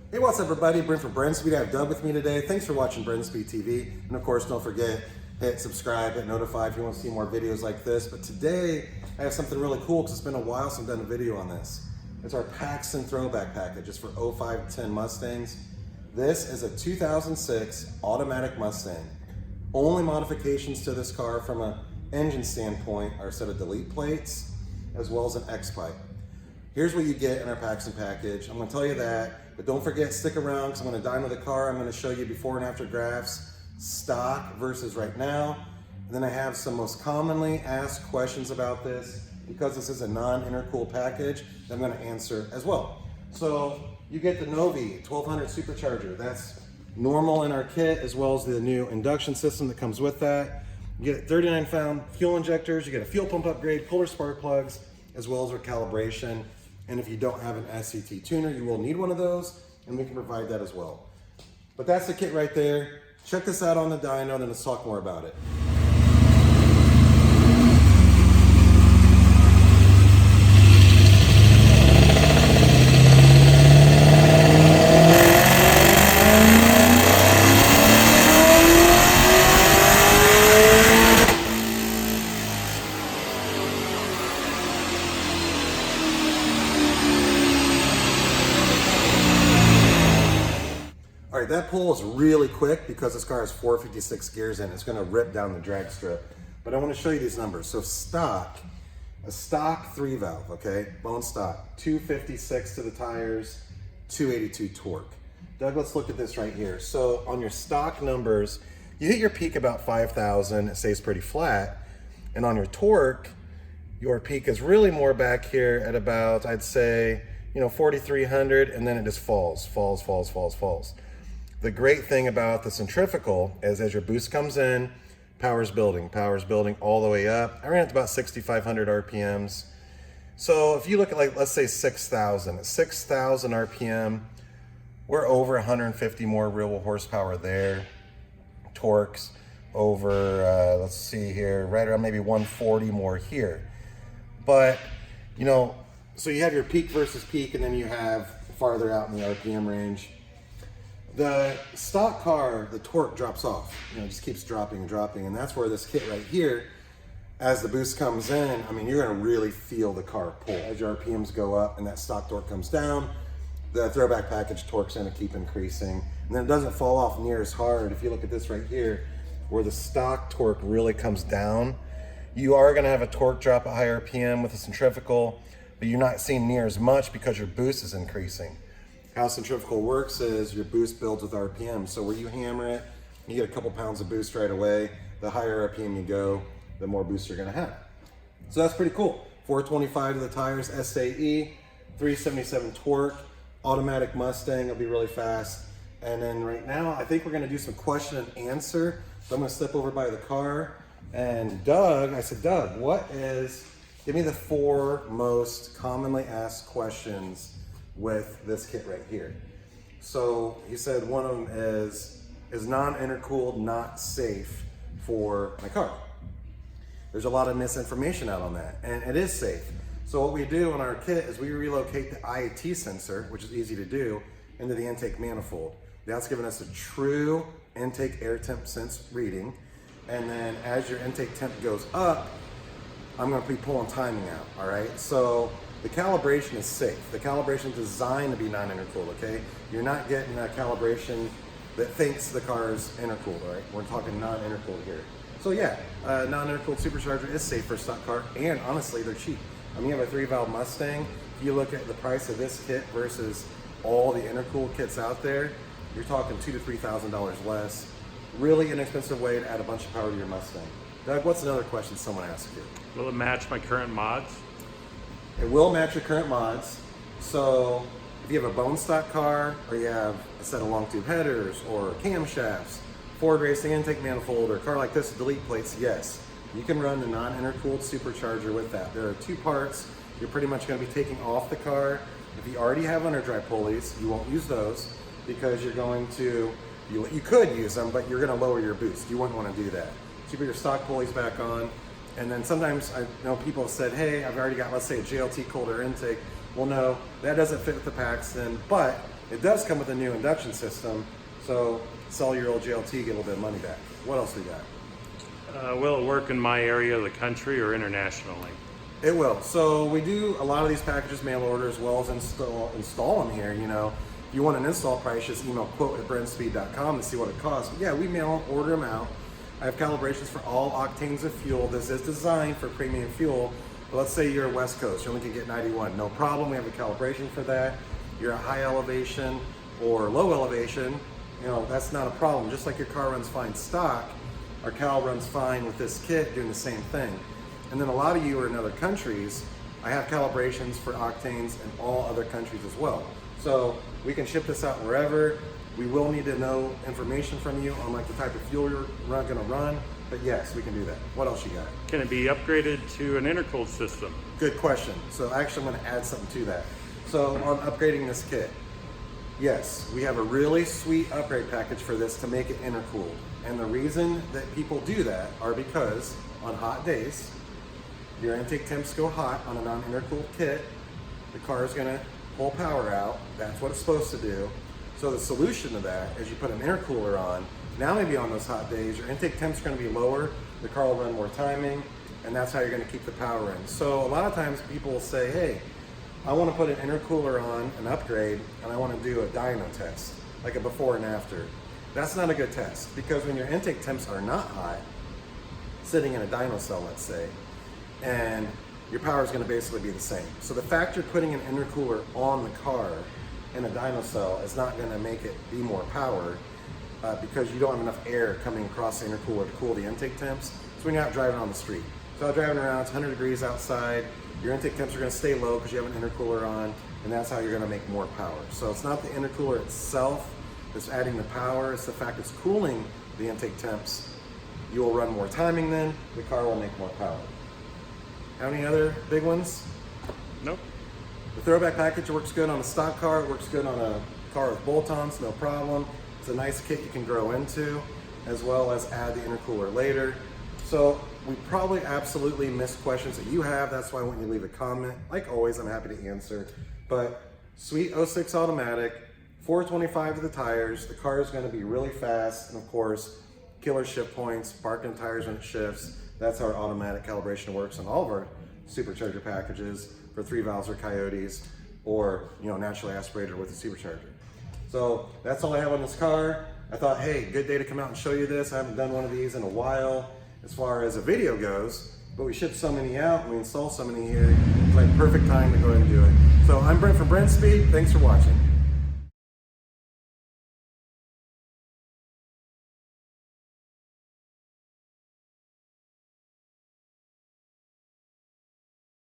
Hey, what's up everybody? Brent from Brenspeed. I have Doug with me today. Thanks for watching Brenspeed TV. And of course, don't forget, hit subscribe, hit notify if you want to see more videos like this. But today, I have something really cool because it's been a while since I've done a video on this. It's our Paxton Throwback package. It's for 05 to 10 Mustangs. This is a 2006 automatic Mustang. Only modifications to this car from an engine standpoint are a set of delete plates, as well as an X-pipe. Here's what you get in our Paxton package. I'm gonna tell you that, but don't forget, stick around because I'm gonna dyno the car. I'm gonna show you before and after graphs, stock versus right now. And then I have some most commonly asked questions about this. Because this is a non-intercooled package, that I'm gonna answer as well. So you get the Novi 1200 Supercharger. That's normal in our kit, as well as the new induction system that comes with that. You get 39-pound fuel injectors, you get a fuel pump upgrade, Kohler spark plugs, as well as our calibration. And if you don't have an SCT tuner, you will need one of those, and we can provide that as well. But that's the kit right there. Check this out on the dyno, then let's talk more about it. All right, that pull is really quick because this car has 456 gears in it. It's gonna rip down the drag strip. But I wanna show you these numbers. So stock, a stock 3-valve, okay? Bone stock, 256 to the tires, 282 torque. Doug, let's look at this right here. So on your stock numbers, you hit your peak about 5,000, it stays pretty flat. And on your torque, your peak is really more back here at about, I'd say, 4,300, and then it just falls. The great thing about the centrifugal is as your boost comes in, power's building all the way up. I ran it to about 6,500 RPMs. So if you look at, like, let's say 6,000, at 6,000 RPM, we're over 150 more real horsepower there. Torques over, let's see here, right around maybe 140 more here. But, so you have your peak versus peak, and then you have farther out in the RPM range. The stock car, the torque drops off. It just keeps dropping, and that's where this kit right here, as the boost comes in, you're gonna really feel the car pull. As your RPMs go up and that stock torque comes down, the throwback package torque's gonna keep increasing. And then it doesn't fall off near as hard. If you look at this right here, where the stock torque really comes down, you are gonna have a torque drop at high RPM with a centrifugal, but you're not seeing near as much because your boost is increasing. How centrifugal works is your boost builds with RPM. So where you hammer it, you get a couple pounds of boost right away. The higher RPM you go, the more boost you're gonna have. So that's pretty cool. 425 to the tires, SAE, 377 torque, automatic Mustang, it'll be really fast. And then right now, I think we're gonna do some question and answer. So I'm gonna step over by the car, and Doug, I said, Doug, give me the 4 most commonly asked questions with this kit right here. So he said one of them is non-intercooled not safe for my car? There's a lot of misinformation out on that, and it is safe. So what we do on our kit is we relocate the IAT sensor, which is easy to do, into the intake manifold. That's giving us a true intake air temp sense reading. And then as your intake temp goes up, I'm gonna be pulling timing out, all right? So the calibration is safe. The calibration is designed to be non-intercooled, okay? You're not getting a calibration that thinks the car is intercooled, all right? We're talking non-intercooled here. So yeah, non-intercooled supercharger is safe for a stock car, and honestly, they're cheap. You have a 3-valve Mustang. If you look at the price of this kit versus all the intercooled kits out there, you're talking $2,000 to $3,000 less. Really inexpensive way to add a bunch of power to your Mustang. Doug, what's another question someone asked you? Will it match my current mods? It will match your current mods. So if you have a bone stock car, or you have a set of long tube headers, or camshafts, Ford Racing intake manifold, or a car like this with delete plates, yes, you can run the non-intercooled supercharger with that. There are 2 parts you're pretty much going to be taking off the car. If you already have under-drive pulleys, you won't use those because you're going to, you could use them, but you're going to lower your boost. You wouldn't want to do that. So you put your stock pulleys back on. And then sometimes I know people have said, hey, I've already got, let's say, a JLT cold air intake. Well, no, that doesn't fit with the Paxton, but It does come with a new induction system, so sell your old JLT, get a little bit of money back. What else we got? Will it work in my area of the country or internationally? It will. So we do a lot of these packages mail order as well as install them here. You know, if you want an install price, just email quote@brenspeed.com to see what it costs. But yeah, we mail order them out. I have calibrations for all octanes of fuel. This is designed for premium fuel. But let's say you're West Coast, you only can get 91. No problem, we have a calibration for that. You're at high elevation or low elevation, you know, that's not a problem. Just like your car runs fine stock, our cal runs fine with this kit doing the same thing. And then a lot of you are in other countries. I have calibrations for octanes in all other countries as well. So we can ship this out wherever. We will need to know information from you on like the type of fuel you're gonna run, but yes, we can do that. What else you got? Can it be upgraded to an intercooled system? Good question. So actually I'm gonna add something to that. So on upgrading this kit, yes, we have a really sweet upgrade package for this to make it intercooled. And the reason that people do that are because on hot days, your intake temps go hot on a non-intercooled kit. The car is gonna pull power out. That's what it's supposed to do. So the solution to that is you put an intercooler on. Now maybe on those hot days, your intake temps are gonna be lower, the car will run more timing, and that's how you're gonna keep the power in. So a lot of times people will say, hey, I wanna put an intercooler on, an upgrade, and I wanna do a dyno test, like a before and after. That's not a good test, because when your intake temps are not hot, sitting in a dyno cell, let's say, and your power is going to basically be the same. So the fact you're putting an intercooler on the car in a dyno cell is not going to make it be more powered because you don't have enough air coming across the intercooler to cool the intake temps. So when you're out driving on the street, so out driving around, it's 100 degrees outside, your intake temps are going to stay low because you have an intercooler on, and that's how you're going to make more power. So it's not the intercooler itself that's adding the power, it's the fact it's cooling the intake temps. You will run more timing then, the car will make more power. Any other big ones? Nope. The throwback package works good on a stock car. It works good on a car with bolt-ons, no problem. It's a nice kit you can grow into, as well as add the intercooler later. So we probably absolutely missed questions that you have. That's why I want you to leave a comment. Like always, I'm happy to answer. But sweet 06 automatic, 425 to the tires. The car is going to be really fast, and of course, killer shift points, parking tires when it shifts. That's how our automatic calibration works on all of our supercharger packages for 3 valves or coyotes, or naturally aspirated with a supercharger. So that's all I have on this car. I thought, hey, good day to come out and show you this. I haven't done one of these in a while as far as a video goes, but we shipped so many out and we installed so many here. It's like perfect time to go ahead and do it. So I'm Brent from Brenspeed. Thanks for watching.